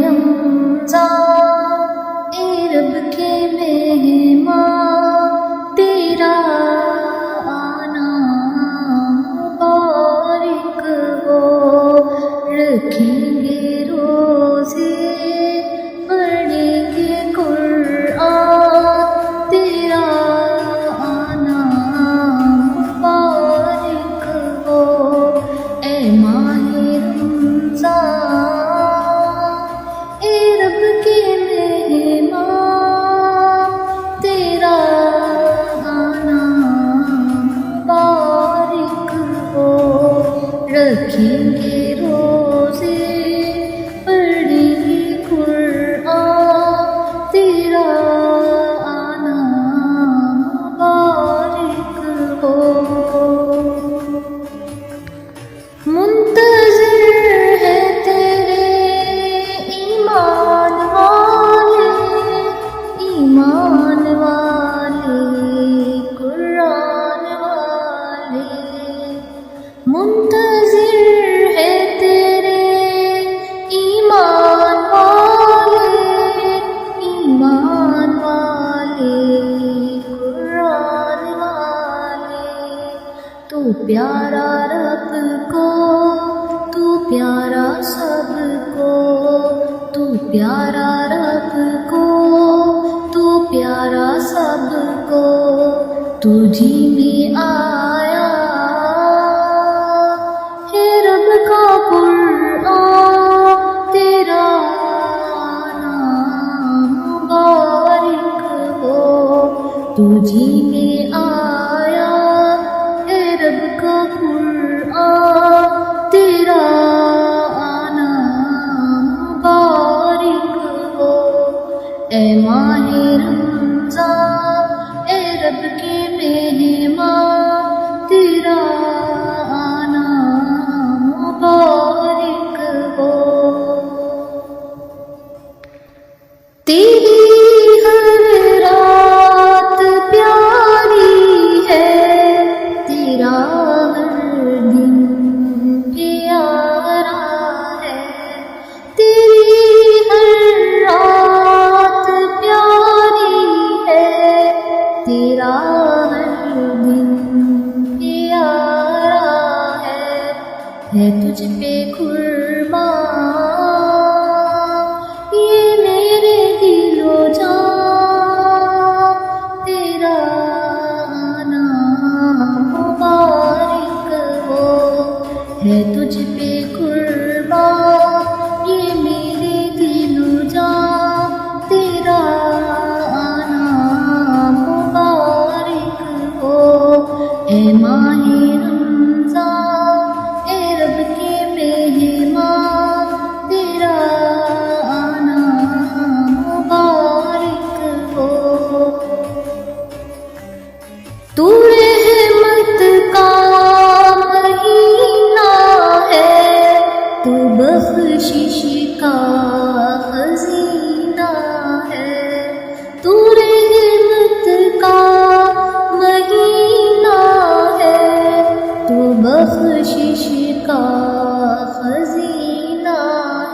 رمضان اے رب کے مہمان، تیرا آنا مبارک ہو، رکھیں گے روزے پڑھیں گے قرآن، تیرا آنا مبارک ہو اے ماہ رمضان، اے رب کے مہمان، تیرا آنا مبارک ہو، رکھیں گے روزے پڑھیں گے قرآن، تیرا آنا مبارک ہو۔ منتظر ہے تیرے ایمان والے قرآن والے، منتظر ہے تیرے ایمان والے قرآن والے، تو پیارا رب کو، تو پیارا سب کو، تو پیارا رب کو، تو پیارا سب کو، تجھی میں آیا ہے رب کا قرآن، تیرا نام مبارک ہو، تجھی میں آیا ہے رب کا قرآن، تیرا آنا مبارک ہو اے ماہ رمضان، اے رب کے مہمان، تیرا آنا مبارک ہو۔ تیری ہر رات پیاری ہے، تیرا ہر دن پیارا ہے، تیری ہر رات پیاری ہے، تیرا ہر دن پیارا ہے تجھ پہ قربان یہ میرے دل و جان، تیرا آنا مبارک ہو ہے تجھ پہ قربان یہ میرے دل و جان، تیرا آنا مبارک ہو اے ماہ رمضان، اے رب کے مہمان، تیرا آنا مبارک ہو۔ تو رحمت کا مہینہ ہے، تو بخشش کا خزینہ ہے، تو رحمت کا مہینہ ہے، تو بخشش کا خزینہ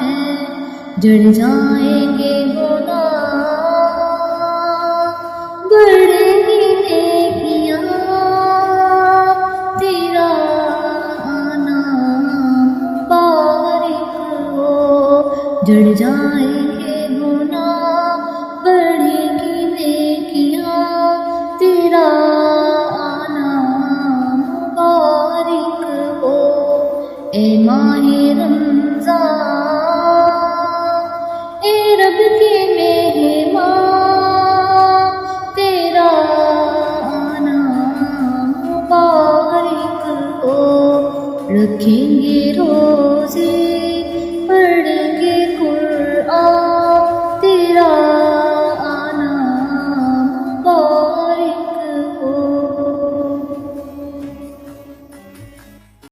ہے، جڑ جائیں گے گناہ بڑھیں گی نیکیاں، تیرا آنا مبارک ہو، جڑ جائیں گے گناہ بڑھیں گی نیکیاں، تیرا آنا مبارک ہو اے ماہ